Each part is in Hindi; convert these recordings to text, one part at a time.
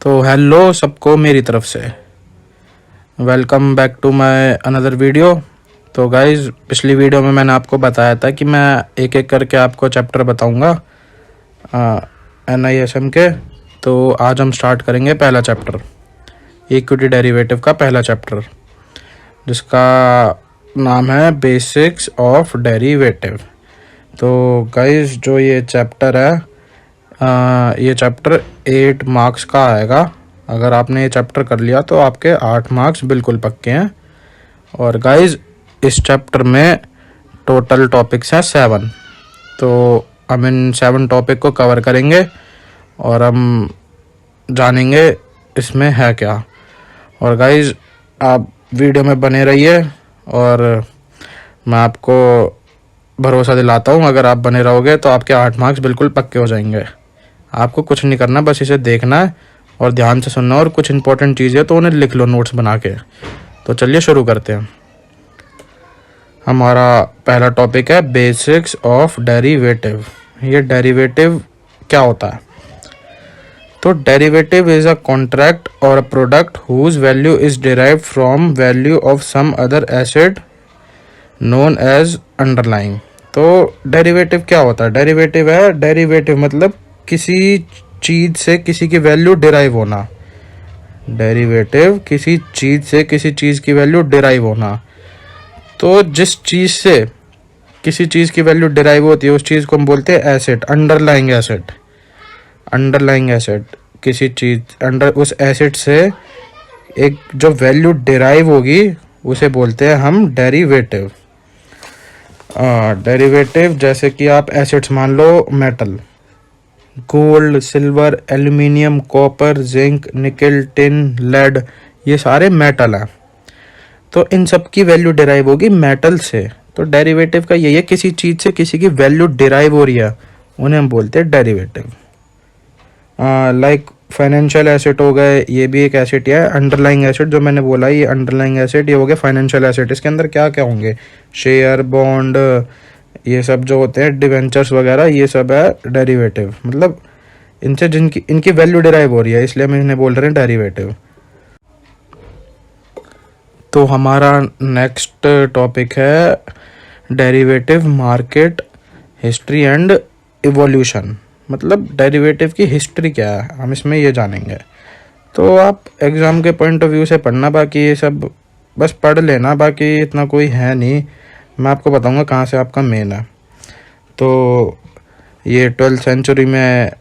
तो हेलो सबको मेरी तरफ से welcome back to my another video. तो गाइज़, पिछली वीडियो में मैंने आपको बताया था कि मैं एक एक करके आपको चैप्टर बताऊंगा NISM के। तो आज हम स्टार्ट करेंगे पहला चैप्टर, इक्विटी डेरिवेटिव का पहला चैप्टर, जिसका नाम है बेसिक्स ऑफ डेरिवेटिव। तो गाइज़, जो ये चैप्टर है, ये चैप्टर 8 मार्क्स का आएगा। अगर आपने ये चैप्टर कर लिया तो आपके 8 मार्क्स बिल्कुल पक्के हैं। और गाइज़, इस चैप्टर में टोटल टॉपिक्स हैं 7। तो हम इन 7 टॉपिक को कवर करेंगे और हम जानेंगे इसमें है क्या। और गाइज़, आप वीडियो में बने रहिए और मैं आपको भरोसा दिलाता हूँ, अगर आप बने रहोगे तो आपके 8 मार्क्स बिल्कुल पक्के हो जाएंगे। आपको कुछ नहीं करना, बस इसे देखना है और ध्यान से सुनना, और कुछ इंपॉर्टेंट चीज़ें तो उन्हें लिख लो नोट्स बना के। तो चलिए शुरू करते हैं। हमारा पहला टॉपिक है बेसिक्स ऑफ डेरिवेटिव। ये डेरिवेटिव क्या होता है? तो derivative is a contract or a product whose value is derived from value of some other asset known as underlying. तो डेरिवेटिव क्या होता है? डेरिवेटिव मतलब किसी चीज़ से किसी की वैल्यू डिराइव होना। डेरिवेटिव किसी चीज़ से किसी चीज़ की वैल्यू डिराइव होना। तो जिस चीज़ से किसी चीज़ की वैल्यू डिराइव होती है उस चीज़ को हम बोलते हैं asset, underlying asset. Underlying asset, किसी चीज़ उस एसेट से एक जो वैल्यू डिराइव होगी उसे बोलते हैं हम डेरिवेटिव। डेरिवेटिव जैसे कि आप एसेट्स मान लो, metal, gold, silver, aluminium, copper, zinc, nickel, tin, lead, ये सारे मेटल हैं। तो इन सब की वैल्यू डिराइव होगी मेटल से। तो डेरिवेटिव का यही है, किसी चीज़ से किसी की वैल्यू डिराइव हो रही है उन्हें हम बोलते हैं डेरिवेटिव। लाइक फाइनेंशियल एसेट हो गए, ये भी एक एसेट है। अंडरलाइंग एसेट जो मैंने बोला, ये अंडरलाइंग एसेट, ये हो गया फाइनेंशियल एसेट। इसके अंदर क्या क्या होंगे? शेयर, बॉन्ड, ये सब जो होते हैं, डिवेंचर्स वगैरह, ये सब है डेरिवेटिव। मतलब इनसे इनकी वैल्यू डिराइव हो रही है, इसलिए हम इन्हें बोल रहे हैं डेरिवेटिव। तो हमारा नेक्स्ट टॉपिक है derivative market history and evolution. मतलब डेरिवेटिव की हिस्ट्री क्या है, हम इसमें ये जानेंगे। तो आप एग्ज़ाम के पॉइंट ऑफ व्यू से पढ़ना, बाकी ये सब बस पढ़ लेना, बाकी इतना कोई है नहीं। मैं आपको बताऊंगा कहाँ से आपका मेन है। तो ये 12th सेंचुरी में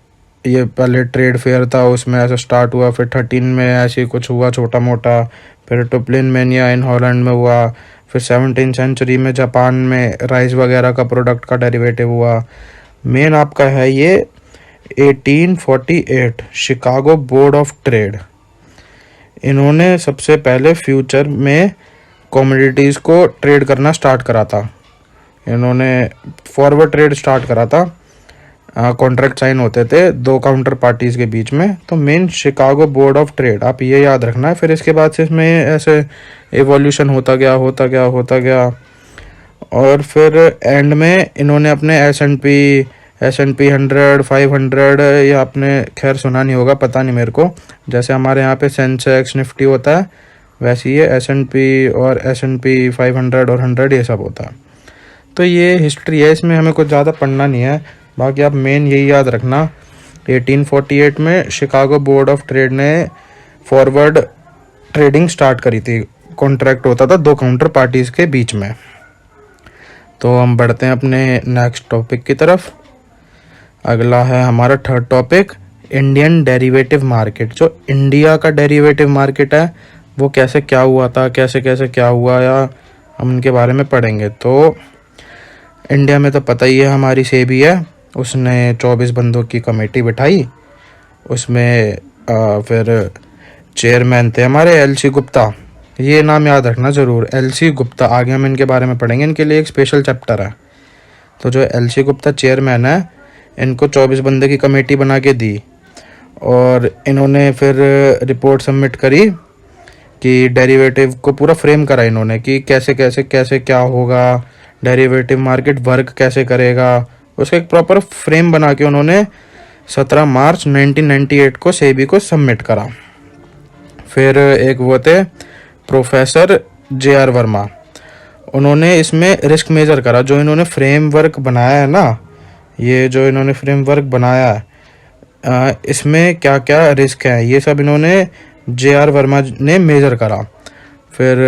ये पहले ट्रेड फेयर था, उसमें ऐसा स्टार्ट हुआ। फिर 13 में ऐसे कुछ हुआ छोटा मोटा। फिर टुप्लिन मैनिया इन हॉलैंड में हुआ। फिर 17th सेंचुरी में जापान में राइस वगैरह का प्रोडक्ट का डेरिवेटिव हुआ। मेन आपका है ये 1848 शिकागो बोर्ड ऑफ ट्रेड। इन्होंने सबसे पहले फ्यूचर में कमोडिटीज़ को ट्रेड करना स्टार्ट करा था। इन्होंने फॉरवर्ड ट्रेड स्टार्ट करा था। कॉन्ट्रैक्ट साइन होते थे दो काउंटर पार्टीज़ के बीच में। तो main Chicago board of trade, आप ये याद रखना है। फिर इसके बाद से इसमें ऐसे एवोल्यूशन होता गया। और फिर एंड में इन्होंने अपने S&P 100, 500, ये आपने खैर सुना नहीं होगा, पता नहीं मेरे को। जैसे हमारे यहाँ पे सेंसेक्स, निफ्टी होता है, वैसे ये S&P और S&P 500 और 100 ये सब होता है। तो ये हिस्ट्री है, इसमें हमें कुछ ज़्यादा पढ़ना नहीं है। बाकी आप मेन यही याद रखना, 1848 में शिकागो बोर्ड ऑफ ट्रेड ने फॉरवर्ड ट्रेडिंग स्टार्ट करी थी। कॉन्ट्रैक्ट होता था दो काउंटर पार्टीज़ के बीच में। तो हम बढ़ते हैं अपने नेक्स्ट टॉपिक की तरफ। अगला है हमारा third topic, Indian derivative market. जो इंडिया का डेरिवेटिव मार्केट है वो कैसे क्या हुआ था, कैसे कैसे क्या हुआ, या हम उनके बारे में पढ़ेंगे। तो इंडिया में तो पता ही है, हमारी सेबी है, उसने 24 बंदों की कमेटी बिठाई। उसमें फिर चेयरमैन थे हमारे LC गुप्ता। ये नाम याद रखना ज़रूर, LC गुप्ता। आगे हम इनके बारे में पढ़ेंगे, इनके लिए एक स्पेशल चैप्टर है। तो जो LC गुप्ता चेयरमैन है, इनको 24 बंदे की कमेटी बना के दी और इन्होंने फिर रिपोर्ट सबमिट करी कि डेरिवेटिव को पूरा फ्रेम करा इन्होंने कि कैसे कैसे कैसे क्या होगा, डेरिवेटिव मार्केट वर्क कैसे करेगा। उसका एक प्रॉपर फ्रेम बना के उन्होंने 17 मार्च 1998 को सेबी को सबमिट करा। फिर एक वो थे प्रोफेसर JR वर्मा, उन्होंने इसमें रिस्क मेजर करा। जो इन्होंने फ्रेमवर्क बनाया है ना, ये जो इन्होंने फ्रेमवर्क बनाया है, इसमें क्या क्या रिस्क है ये सब इन्होंने JR वर्मा ने मेजर करा। फिर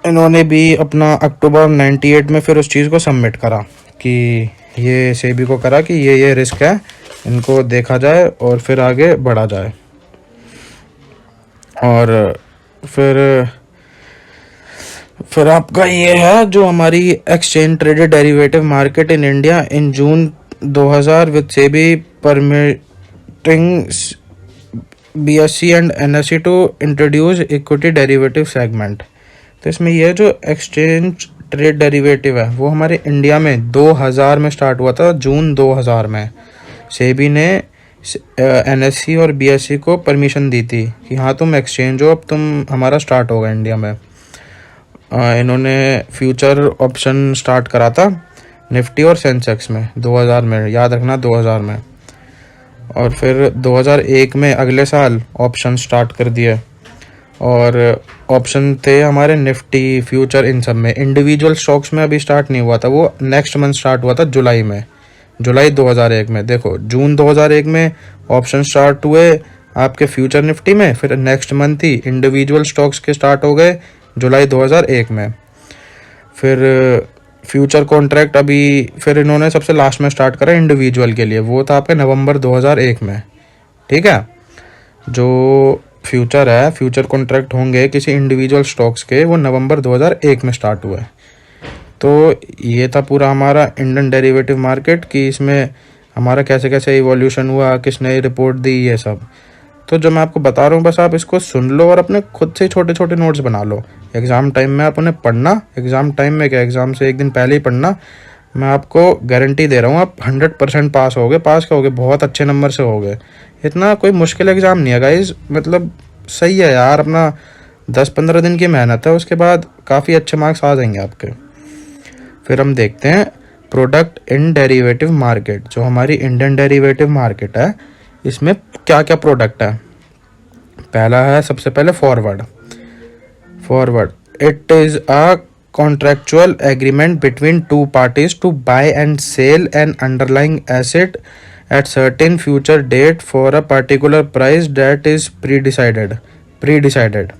इन्होंने भी अपना अक्टूबर 98 में फिर उस चीज़ को सबमिट करा कि ये सेबी को करा कि ये रिस्क है, इनको देखा जाए और फिर आगे बढ़ा जाए। और फिर आपका ये है जो हमारी exchange traded derivative market in India in June 2000 with SEBI permitting BSE and NSE to introduce equity derivative segment. तो इसमें यह जो एक्सचेंज ट्रेड डेरिवेटिव है वो हमारे इंडिया में 2000 में स्टार्ट हुआ था, जून 2000 में सेबी ने NSE और BSE को परमिशन दी थी कि हाँ तुम एक्सचेंज हो, अब तुम हमारा स्टार्ट होगा इंडिया में। इन्होंने फ्यूचर ऑप्शन स्टार्ट करा था निफ्टी और सेंसेक्स में 2000 में, याद रखना 2000 में। और फिर 2001 में अगले साल ऑप्शन स्टार्ट कर दिए, और ऑप्शन थे हमारे निफ्टी फ्यूचर इन सब में। इंडिविजुअल स्टॉक्स में अभी स्टार्ट नहीं हुआ था, वो नेक्स्ट मंथ स्टार्ट हुआ था जुलाई में, जुलाई 2001 में। देखो जून 2001 में ऑप्शन स्टार्ट हुए आपके फ्यूचर निफ्टी में, फिर नेक्स्ट मंथ ही इंडिविजुअल स्टॉक्स के स्टार्ट हो गए जुलाई 2001 में। फिर फ्यूचर कॉन्ट्रैक्ट अभी फिर इन्होंने सबसे लास्ट में स्टार्ट करा इंडिविजुअल के लिए, वो था आपके नवंबर 2001 में। ठीक है, जो फ्यूचर है, फ्यूचर कॉन्ट्रैक्ट होंगे किसी इंडिविजुअल स्टॉक्स के, वो नवंबर 2001 में स्टार्ट हुआ है। तो ये था पूरा हमारा इंडियन डेरिवेटिव मार्केट कि इसमें हमारा कैसे कैसे इवोल्यूशन हुआ, किसने रिपोर्ट दी, ये सब। तो जो मैं आपको बता रहा हूँ बस आप इसको सुन लो और अपने खुद से छोटे छोटे नोट्स बना लो। एग्ज़ाम टाइम में आप उन्हें पढ़ना, एग्ज़ाम टाइम में क्या, एग्ज़ाम से एक दिन पहले ही पढ़ना। मैं आपको गारंटी दे रहा हूँ आप 100% पास होगे, पास होगे, बहुत अच्छे नंबर से होगे। इतना कोई मुश्किल एग्ज़ाम नहीं है गाइज, मतलब सही है यार, अपना 10-15 दिन की मेहनत है, उसके बाद काफ़ी अच्छे मार्क्स आ जाएंगे आपके। फिर हम देखते हैं प्रोडक्ट इन डेरिवेटिव मार्केट, जो हमारी इंडियन डेरिवेटिव मार्केट है, इसमें क्या क्या प्रोडक्ट है। पहला है सबसे पहले forward. It is a contractual agreement between two parties to buy and sell an underlying asset at certain future date for a particular price that is pre-decided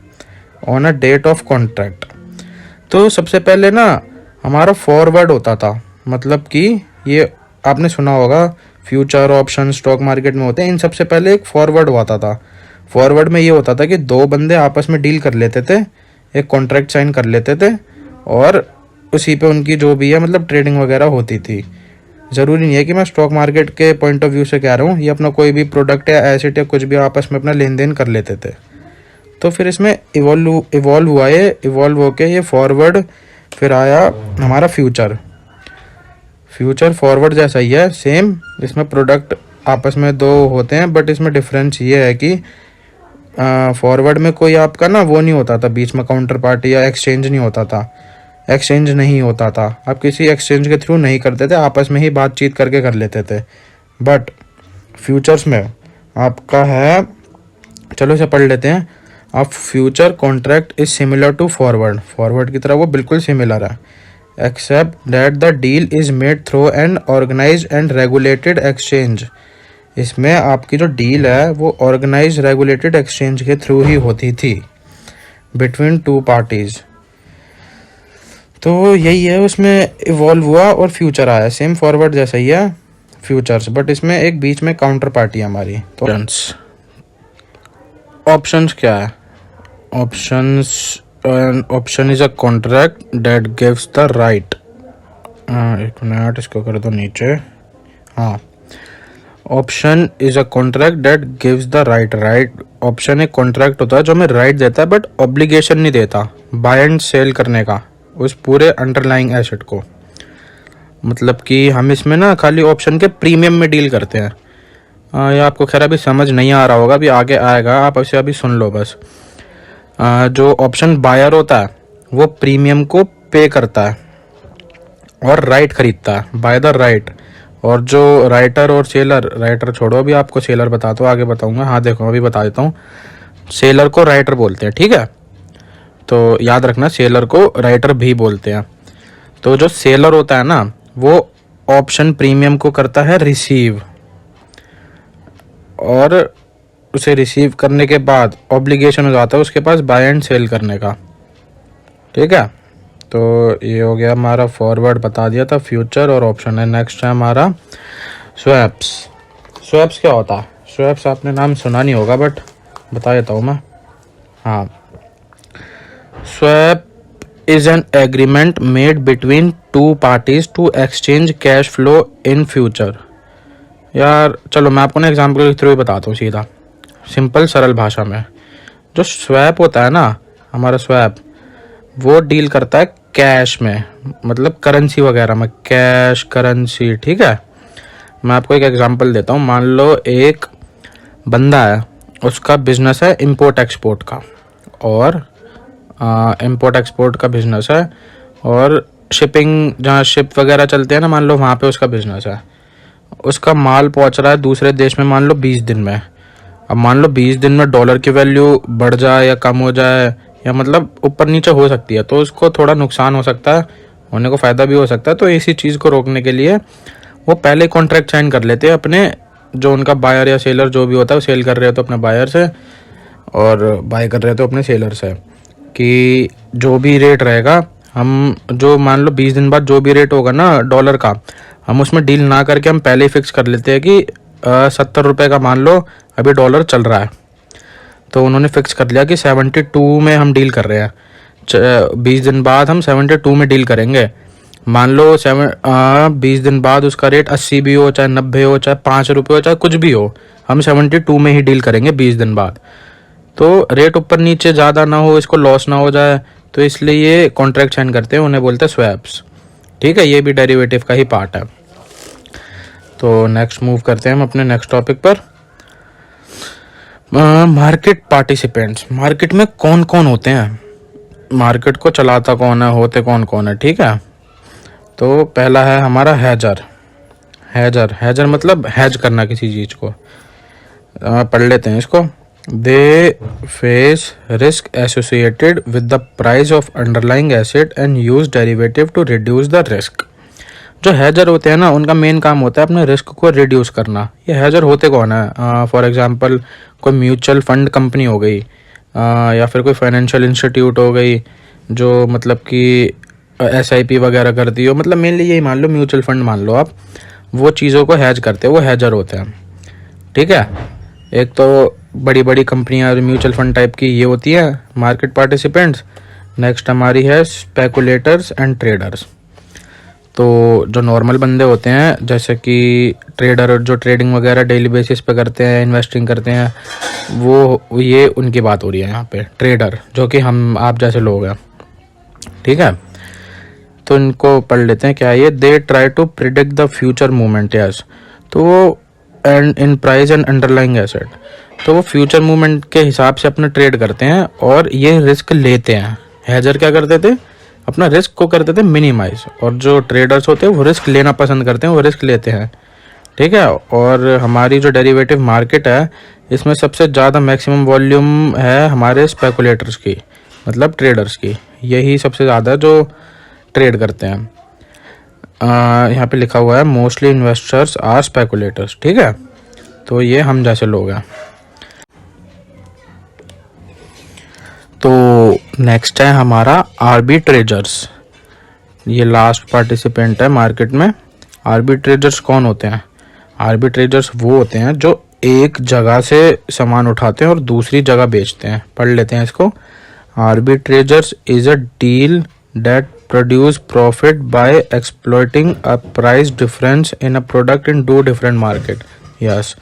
on a date of contract। तो सबसे पहले ना हमारा फॉरवर्ड होता था, मतलब कि ये आपने सुना होगा फ्यूचर ऑप्शन स्टॉक मार्केट में होते हैं, इन सबसे पहले एक फॉरवर्ड हुआ था। फॉरवर्ड में ये होता था कि दो बंदे आपस में डील कर लेते थे, एक कॉन्ट्रैक्ट साइन कर लेते थे और उसी पे उनकी जो भी है मतलब ट्रेडिंग वगैरह होती थी। ज़रूरी नहीं है कि मैं स्टॉक मार्केट के पॉइंट ऑफ व्यू से कह रहा हूँ, ये अपना कोई भी प्रोडक्ट या एसेट या कुछ भी आपस में अपना लेन देन कर लेते थे। तो फिर इसमें इवॉल्व हुआ, ये इवॉल्व होके ये फॉरवर्ड, फिर आया हमारा फ्यूचर फॉरवर्ड जैसा ही है सेम। इसमें प्रोडक्ट आपस में दो होते हैं, बट इसमें डिफरेंस ये है कि फॉरवर्ड में कोई आपका ना वो नहीं होता था बीच में, काउंटर पार्टी या एक्सचेंज नहीं होता था, आप किसी एक्सचेंज के थ्रू नहीं करते थे, आपस में ही बातचीत करके कर लेते थे। बट फ्यूचर्स में आपका है, चलो इसे पढ़ लेते हैं। आप future contract is similar to forward की तरह वो बिल्कुल सिमिलर है, except that the deal is made through an organised and regulated exchange. इसमें आपकी जो डील है वो ऑर्गेनाइज रेगुलेटेड एक्सचेंज के थ्रू ही होती थी बिटवीन टू पार्टीज। तो यही है, उसमें इवॉल्व हुआ और फ्यूचर आया, सेम फॉरवर्ड जैसा ही है फ्यूचर्स, बट इसमें एक बीच में काउंटर पार्टी है हमारी। तो ऑप्शंस क्या है? Option is a contract that gives the right, एक मिनट इसको कर दो नीचे, हाँ। Option is a contract that gives the right. Option एक कॉन्ट्रैक्ट होता है जो हमें राइट देता है बट ऑब्लिगेशन नहीं देता बाय एंड सेल करने का उस पूरे अंडरलाइंग एसेट को। मतलब कि हम इसमें ना खाली ऑप्शन के प्रीमियम में डील करते हैं। ये आपको खैर अभी समझ नहीं आ रहा होगा, अभी आगे आएगा, आप इसे अभी सुन लो बस। जो ऑप्शन बायर होता है वो प्रीमियम को पे करता है और राइट खरीदता है, बाय द राइट। और जो राइटर और सेलर, राइटर छोड़ो अभी, आपको सेलर बताता हूँ, आगे बताऊंगा। हाँ देखो अभी बता देता हूँ, सेलर को राइटर बोलते हैं, ठीक है, तो याद रखना सेलर को राइटर भी बोलते हैं। तो जो सेलर होता है ना, वो ऑप्शन प्रीमियम को करता है रिसीव, और उसे रिसीव करने के बाद ऑब्लिगेशन हो जाता है उसके पास बाय एंड सेल करने का, ठीक है। तो ये हो गया हमारा फॉरवर्ड, बता दिया था, फ्यूचर और ऑप्शन है। नेक्स्ट है हमारा स्वैप्स। स्वैप्स क्या होता है? स्वैप्स आपने नाम सुना नहीं होगा बट बता देता हूँ मैं। हाँ, swap is an agreement made between two parties to exchange cash flow in future। यार चलो मैं आपको ना एग्जाम्पल के थ्रू ही बताता हूँ सीधा, सिंपल सरल भाषा में। जो स्वैप होता है ना, हमारा स्वैप, वो डील करता है कैश में, मतलब करेंसी वगैरह में, कैश करेंसी, ठीक है। मैं आपको एक एग्जांपल देता हूँ। मान लो एक बंदा है, उसका बिजनेस है इंपोर्ट एक्सपोर्ट का, और इंपोर्ट एक्सपोर्ट का बिजनेस है, और शिपिंग, जहाँ शिप वगैरह चलते हैं ना, मान लो वहाँ पे उसका बिजनेस है। उसका माल पहुँच रहा है दूसरे देश में, मान लो 20 दिन में। अब मान लो 20 दिन में डॉलर की वैल्यू बढ़ जाए या कम हो जाए, या मतलब ऊपर नीचे हो सकती है, तो उसको थोड़ा नुकसान हो सकता है, होने को फ़ायदा भी हो सकता है। तो इसी चीज़ को रोकने के लिए वो पहले कॉन्ट्रैक्ट साइन कर लेते हैं अपने, जो उनका बायर या सेलर जो भी होता है, वो सेल कर रहे हो तो अपने बायर से, और बाय कर रहे तो अपने सेलर से, कि जो भी रेट रहेगा, हम जो मान लो 20 दिन बाद जो भी रेट होगा ना डॉलर का, हम उसमें डील ना करके हम पहले ही फिक्स कर लेते हैं कि 70 रुपये का मान लो अभी डॉलर चल रहा है, तो उन्होंने फिक्स कर लिया कि 72 में हम डील कर रहे हैं, 20 दिन बाद हम 72 में डील करेंगे। मान लो 20 दिन बाद उसका रेट 80 भी हो, चाहे 90 हो, चाहे 5 रुपये हो, चाहे कुछ भी हो, हम 72 में ही डील करेंगे 20 दिन बाद। तो रेट ऊपर नीचे ज़्यादा ना हो, इसको लॉस ना हो जाए, तो इसलिए ये कॉन्ट्रैक्ट साइन करते हैं, उन्हें बोलते हैं स्वैप्स, ठीक है। ये भी डेरिवेटिव का ही पार्ट है। तो नेक्स्ट मूव करते हैं हम अपने नेक्स्ट टॉपिक पर। Market participants. मार्केट में कौन कौन होते हैं, मार्केट को चलाता कौन है, होते कौन कौन है, ठीक है। तो पहला है हमारा हैजर। हैजर मतलब हैज करना किसी चीज़ को। पढ़ लेते हैं इसको। They face risk associated with the price of underlying asset and use derivative two reduce the risk. जो हैजर होते हैं ना, उनका मेन काम होता है अपने रिस्क को रिड्यूस करना। ये हैजर होते कौन है? फॉर एग्जांपल कोई म्यूचुअल फंड कंपनी हो गई, या फिर कोई फाइनेंशियल इंस्टीट्यूट हो गई, जो मतलब कि SIP वगैरह करती हो, मतलब मेनली यही मान लो, म्यूचुअल फंड मान लो आप, वो चीज़ों को हैज करते हैं, वो हैजर होते हैं, ठीक है। एक तो बड़ी बड़ी कंपनियां म्यूचुअल फंड टाइप की ये होती है मार्केट पार्टिसिपेंट्स। नेक्स्ट हमारी है स्पेकुलेटर्स एंड ट्रेडर्स। तो जो नॉर्मल बंदे होते हैं, जैसे कि ट्रेडर, जो ट्रेडिंग वगैरह डेली बेसिस पे करते हैं, इन्वेस्टिंग करते हैं, वो ये उनकी बात हो रही है यहाँ पे, ट्रेडर, जो कि हम आप जैसे लोग हैं, ठीक है। तो इनको पढ़ लेते हैं क्या ये। They try to predict the future movement, yes. तो वो end in price and underlying asset, तो वो फ्यूचर मूवमेंट के हिसाब से अपना ट्रेड करते हैं, और ये रिस्क लेते हैं। हैजर क्या करते थे? अपना रिस्क को करते थे मिनिमाइज, और जो ट्रेडर्स होते हैं वो रिस्क लेना पसंद करते हैं, वो रिस्क लेते हैं, ठीक है। और हमारी जो डेरिवेटिव मार्केट है, इसमें सबसे ज़्यादा मैक्सिमम वॉल्यूम है हमारे स्पेकुलेटर्स की, मतलब ट्रेडर्स की। यही सबसे ज़्यादा जो ट्रेड करते हैं। यहाँ पे लिखा हुआ है मोस्टली इन्वेस्टर्स आर स्पेकुलेटर्स, ठीक है। तो ये हम जैसे लोग हैं। तो नेक्स्ट है हमारा आर्बिट्रेजर्स। ये लास्ट पार्टिसिपेंट है मार्केट में। आर्बिट्रेजर्स कौन होते हैं? आर्बिट्रेजर्स वो होते हैं जो एक जगह से सामान उठाते हैं और दूसरी जगह बेचते हैं। पढ़ लेते हैं इसको। Arbitragers is a deal that produce profit by exploiting a price difference in a product in 2 different market, yes.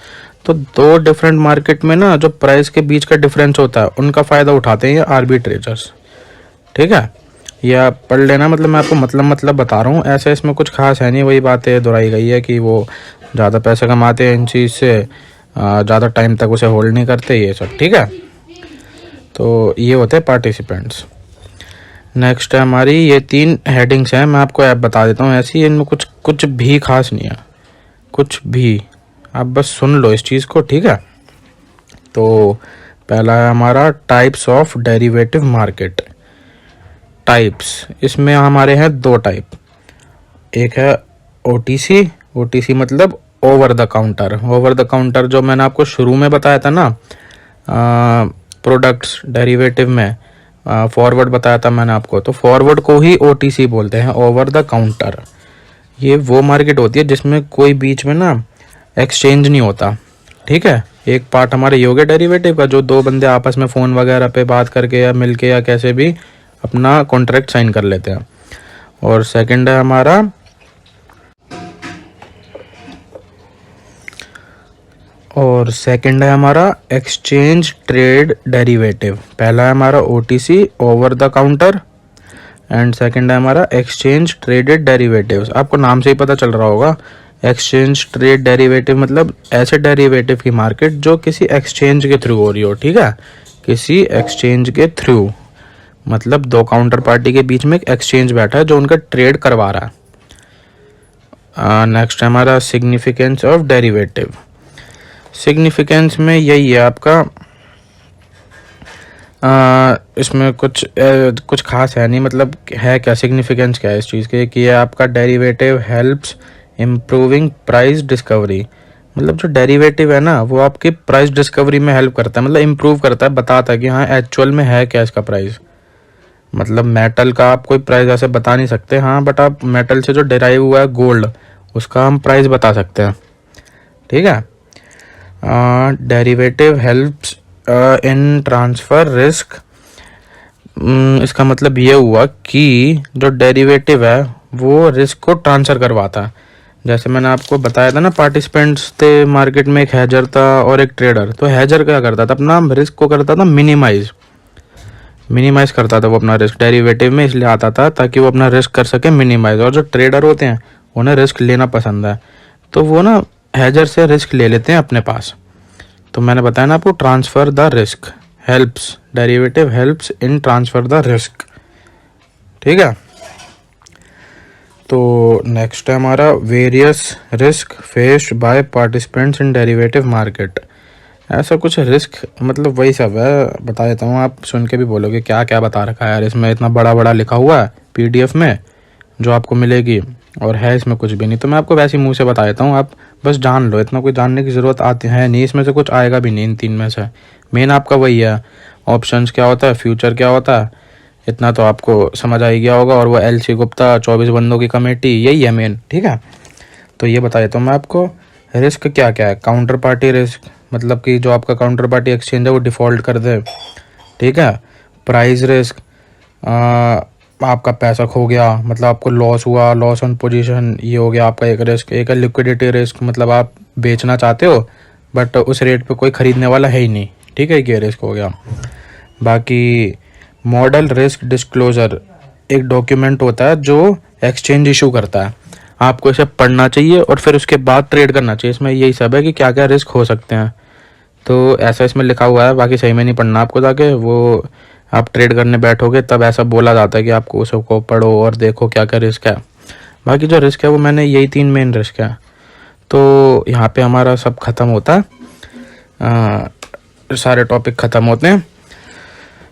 तो 2 डिफरेंट मार्केट में ना जो प्राइस के बीच का डिफरेंस होता है, उनका फ़ायदा उठाते हैं ये आर्बिट्रेजर्स, ठीक है। या पढ़ लेना, मतलब मैं आपको मतलब बता रहा हूँ, ऐसे इसमें कुछ खास है नहीं, वही बातें दोहराई गई है कि वो ज़्यादा पैसे कमाते हैं इन चीज़ से, ज़्यादा टाइम तक उसे होल्ड नहीं करते, ये सब, ठीक है। तो ये होते हैं पार्टिसिपेंट्स। नेक्स्ट है हमारी, ये 3 हेडिंग्स हैं, मैं आपको ऐप बता देता हूँ ऐसी, इनमें कुछ भी खास नहीं है, कुछ भी, आप बस सुन लो इस चीज़ को, ठीक है। तो पहला है हमारा types of derivative market. Types, इसमें हमारे हैं दो टाइप। एक है ओटीसी, ओटीसी मतलब over the counter. Over the counter जो मैंने आपको शुरू में बताया था ना, प्रोडक्ट्स डेरिवेटिव में फॉरवर्ड बताया था मैंने आपको, तो फॉरवर्ड को ही ओटीसी बोलते हैं, ओवर द काउंटर। ये वो मार्केट होती है जिसमें कोई बीच में ना एक्सचेंज नहीं होता, ठीक है। एक पार्ट हमारे ये हो गया डेरिवेटिव का, जो दो बंदे आपस में फ़ोन वगैरह पे बात करके या मिलके या कैसे भी अपना कॉन्ट्रैक्ट साइन कर लेते हैं। और सेकंड है हमारा एक्सचेंज ट्रेड डेरिवेटिव। पहला है हमारा OTC over the counter, and second है हमारा एक्सचेंज ट्रेडेड डेरिवेटिव्स। आपको नाम से ही पता चल रहा होगा, एक्सचेंज ट्रेड डेरिवेटिव मतलब ऐसे डेरिवेटिव की मार्केट जो किसी एक्सचेंज के थ्रू हो रही हो, ठीक है। किसी एक्सचेंज के थ्रू मतलब दो काउंटर पार्टी के बीच में एक एक्सचेंज बैठा है जो उनका ट्रेड करवा रहा है। नेक्स्ट है हमारा सिग्निफिकेंस ऑफ डेरिवेटिव। सिग्निफिकेंस में यही है आपका, इसमें कुछ खास है नहीं, मतलब है क्या, सिग्निफिकेंस क्या है इस चीज़ के कि आपका derivative helps improving price discovery. मतलब जो डेरिवेटिव है ना वो आपकी प्राइस डिस्कवरी में हेल्प करता है, मतलब इम्प्रूव करता है, बताता है कि हाँ एक्चुअल में है क्या इसका प्राइस। मतलब मेटल का आप कोई प्राइस ऐसे बता नहीं सकते, हाँ, बट आप मेटल से जो डिराइव हुआ है गोल्ड, उसका हम प्राइस बता सकते हैं, ठीक है। Derivative helps in transfer risk. इसका मतलब ये हुआ कि जो डेरिवेटिव है वो रिस्क को ट्रांसफ़र करवाता है। जैसे मैंने आपको बताया था ना, पार्टिसिपेंट्स थे मार्केट में, एक हैजर था और एक ट्रेडर। तो हैजर क्या करता था, अपना रिस्क को करता था मिनिमाइज करता था वो अपना रिस्क। डेरिवेटिव में इसलिए आता था ताकि वो अपना रिस्क कर सके मिनिमाइज। और जो ट्रेडर होते हैं उन्हें रिस्क लेना पसंद है, तो वो ना हैजर से रिस्क ले लेते हैं अपने पास। तो मैंने बताया ना आपको, transfer the risk helps, derivative helps in transfer the risk, ठीक है। तो नेक्स्ट है हमारा various risk faced by participants in derivative market. ऐसा कुछ रिस्क, मतलब वही सब है, बता देता हूँ, आप सुन के भी बोलोगे क्या क्या बता रखा है यार, इसमें इतना बड़ा बड़ा लिखा हुआ है पीडीएफ में जो आपको मिलेगी, और है इसमें कुछ भी नहीं। तो मैं आपको वैसे ही मुंह से बता देता हूँ, आप बस जान लो, इतना कोई जानने की ज़रूरत आती है नहीं, इसमें से कुछ आएगा भी नहीं इन तीन में से। मेन आपका वही है, ऑप्शंस क्या होता है, फ्यूचर क्या होता है, इतना तो आपको समझ आ ही गया होगा, और वो एलसी गुप्ता 24 बंदों की कमेटी, यही है मेन, ठीक है। तो ये बता देता हूँ मैं आपको, रिस्क क्या क्या है। काउंटर पार्टी रिस्क, मतलब कि जो आपका काउंटर पार्टी एक्सचेंज है वो डिफ़ॉल्ट कर दे, ठीक है। प्राइस रिस्क, आपका पैसा खो गया, मतलब आपको लॉस हुआ, लॉस ऑन पोजीशन, ये हो गया आपका एक रिस्क। एक है लिक्विडिटी रिस्क, मतलब आप बेचना चाहते हो बट उस रेट पे कोई ख़रीदने वाला है ही नहीं, ठीक है, ये रिस्क हो गया। बाकी मॉडल रिस्क डिस्क्लोजर, एक डॉक्यूमेंट होता है जो एक्सचेंज इशू करता है, आपको इसे पढ़ना चाहिए और फिर उसके बाद ट्रेड करना चाहिए। इसमें यही सब है कि क्या क्या रिस्क हो सकते हैं, तो ऐसा इसमें लिखा हुआ है, बाकी सही में नहीं पढ़ना आपको, जाके वो आप ट्रेड करने बैठोगे तब ऐसा बोला जाता है कि आपको उसको पढ़ो और देखो क्या क्या रिस्क है। बाकी जो रिस्क है वो मैंने यही 3 मेन रिस्क है। तो यहाँ पे हमारा सब ख़त्म होता है, सारे टॉपिक ख़त्म होते हैं।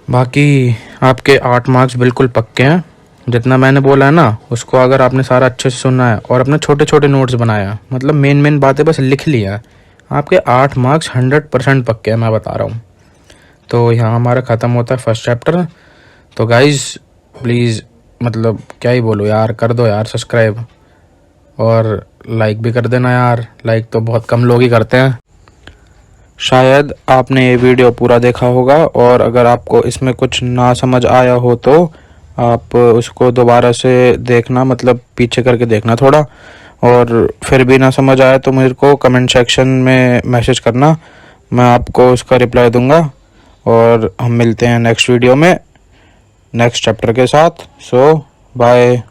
बाकी आपके 8 मार्क्स बिल्कुल पक्के हैं, जितना मैंने बोला है ना उसको अगर आपने सारा अच्छे से सुना है और अपने छोटे छोटे नोट्स बनाया, मतलब मेन बातें बस लिख लिया, आपके 8 मार्क्स 100% पक्के हैं, मैं बता रहा हूँ। तो यहाँ हमारा ख़त्म होता है फर्स्ट चैप्टर। तो गाइज़ प्लीज़, मतलब क्या ही बोलो यार, कर दो यार सब्सक्राइब, और लाइक भी कर देना यार, लाइक तो बहुत कम लोग ही करते हैं। शायद आपने ये वीडियो पूरा देखा होगा, और अगर आपको इसमें कुछ ना समझ आया हो तो आप उसको दोबारा से देखना, मतलब पीछे करके देखना थोड़ा, और फिर भी ना समझ आया तो मेरे को कमेंट सेक्शन में मैसेज करना, मैं आपको उसका रिप्लाई दूंगा। और हम मिलते हैं नेक्स्ट वीडियो में नेक्स्ट चैप्टर के साथ। सो बाय।